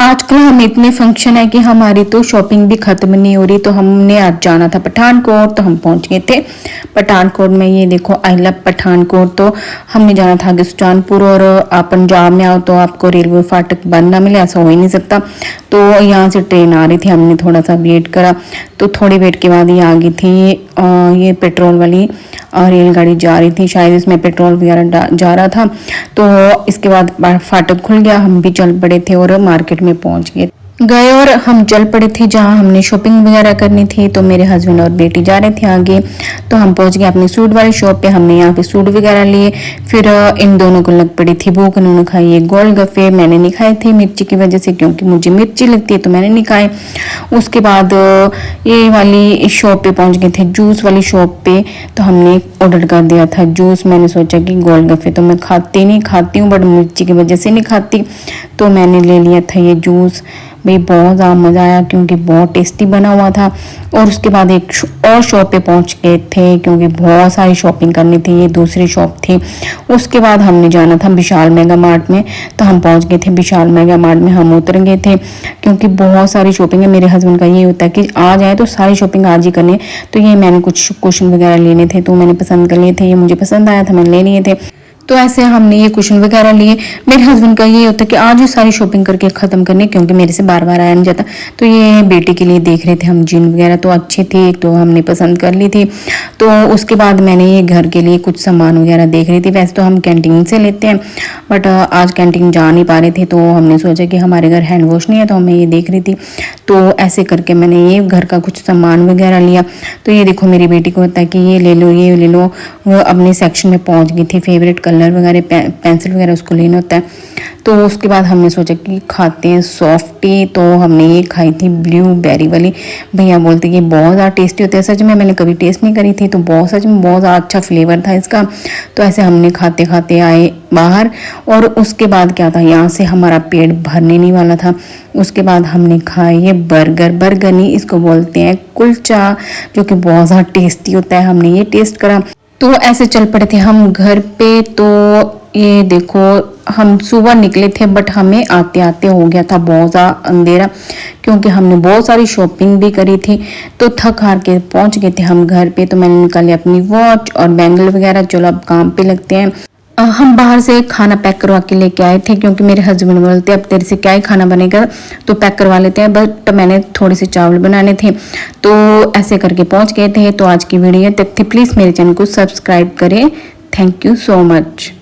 आजकल हम इतने फंक्शन है कि हमारी तो शॉपिंग भी खत्म नहीं हो रही। तो हमने आज जाना था पठानकोट, तो हम पहुंच गए थे पठानकोट में। ये देखो आई लव पठानकोट। तो हमने जाना था आगे सुजानपुर, और आप पंजाब में आओ तो आपको रेलवे फाटक बंद ना मिले, ऐसा हो ही नहीं सकता। तो यहाँ से ट्रेन आ रही थी, हमने थोड़ा सा वेट करा। तो थोड़ी वेट के बाद ये आ गई थी ये पेट्रोल वाली रेलगाड़ी जा रही थी, शायद इसमें पेट्रोल वगैरह जा रहा था। तो इसके बाद फाटक खुल गया, हम भी चल पड़े थे और मार्केट में पहुंच गए और हम चल पड़े थे जहां हमने शॉपिंग वगैरह करनी थी। तो मेरे हस्बैंड और बेटी जा रहे थे आगे। तो हम पहुंच गए अपनी सूट वाली शॉप पे। हमने यहाँ पे सूट वगैरह लिए। फिर इन दोनों को लग पड़ी थी भूख, उन्होंने खाई ये गोलगप्पे, मैंने नहीं खाए थे मिर्ची की वजह से, क्योंकि मुझे मिर्ची लगती है तो मैंने नहीं खाए। उसके बाद ये वाली शॉप पे पहुंच गए थे, जूस वाली शॉप पे। तो हमने ऑर्डर कर दिया था जूस। मैंने सोचा कि गोलगप्पे तो मैं खाती हूँ बट मिर्ची की वजह से नहीं खाती, तो मैंने ले लिया था ये जूस। भाई बहुत ज़्यादा मज़ा आया क्योंकि बहुत टेस्टी बना हुआ था। और उसके बाद एक और शॉप पे पहुंच गए थे क्योंकि बहुत सारी शॉपिंग करनी थी, ये दूसरी शॉप थी। उसके बाद हमने जाना था विशाल मेगा मार्ट में। तो हम पहुंच गए थे विशाल मेगा मार्ट में, हम उतर गए थे क्योंकि बहुत सारी शॉपिंग है। मेरे हस्बैंड का ये होता है कि आ जाए तो सारी शॉपिंग आज ही करनी है। तो ये मैंने कुछ कुशन वगैरह लेने थे तो मैंने पसंद कर लिए थे, ये मुझे पसंद आया था, मैंने ले लिए थे। तो ऐसे हमने ये कुशन वगैरह लिए। मेरे हस्बैंड का ये होता है कि आज ही सारी शॉपिंग करके ख़त्म करनी, क्योंकि मेरे से बार बार आया नहीं जाता। तो ये बेटी के लिए देख रहे थे हम जीन वगैरह, तो अच्छी थी तो हमने पसंद कर ली थी। तो उसके बाद मैंने ये घर के लिए कुछ सामान वगैरह देख रही थी। वैसे तो हम कैंटीन से लेते हैं बट आज कैंटीन जा नहीं पा रहे थे, तो हमने सोचा कि हमारे घर हैंड वॉश नहीं है, तो मैं ये देख रही थी। तो ऐसे करके मैंने ये घर का कुछ सामान वगैरह लिया। तो ये देखो मेरी बेटी को होता है कि ये ले लो ये ले लो। वो अपने सेक्शन में पहुंच गई थी, फेवरेट कलर वगैरह पेंसिल वगैरह उसको लेना होता है। तो उसके बाद हमने सोचा कि खाते हैं सॉफ्टी। तो हमने ये खाई थी ब्लूबेरी वाली। भैया बोलते कि बहुत ज़्यादा टेस्टी होती है। सच में मैंने कभी टेस्ट नहीं करी थी, तो सच में बहुत ज़्यादा अच्छा फ्लेवर था इसका। तो ऐसे हमने खाते खाते आए बाहर। और उसके बाद क्या था, यहाँ से हमारा पेट भरने नहीं वाला था। उसके बाद हमने खाए ये बर्गर नहीं, इसको बोलते हैं कुलचा, जो कि बहुत ज़्यादा टेस्टी होता है। हमने ये टेस्ट करा। तो ऐसे चल पड़े थे हम घर पे। तो ये देखो हम सुबह निकले थे बट हमें आते आते हो गया था बहुत ज़्यादा अंधेरा, क्योंकि हमने बहुत सारी शॉपिंग भी करी थी। तो थक हार के पहुंच गए थे हम घर पे। तो मैंने निकाली अपनी वॉच और बैंगल वगैरह, चलो अब काम पे लगते हैं। हम बाहर से खाना पैक करवा के लेके आए थे, क्योंकि मेरे हस्बैंड बोलते अब तेरे से क्या ही खाना बनेगा, तो पैक करवा लेते हैं। बट मैंने थोड़े से चावल बनाने थे, तो ऐसे करके पहुंच गए थे। तो आज की वीडियो तक थी, प्लीज़ मेरे चैनल को सब्सक्राइब करें। Thank you so much.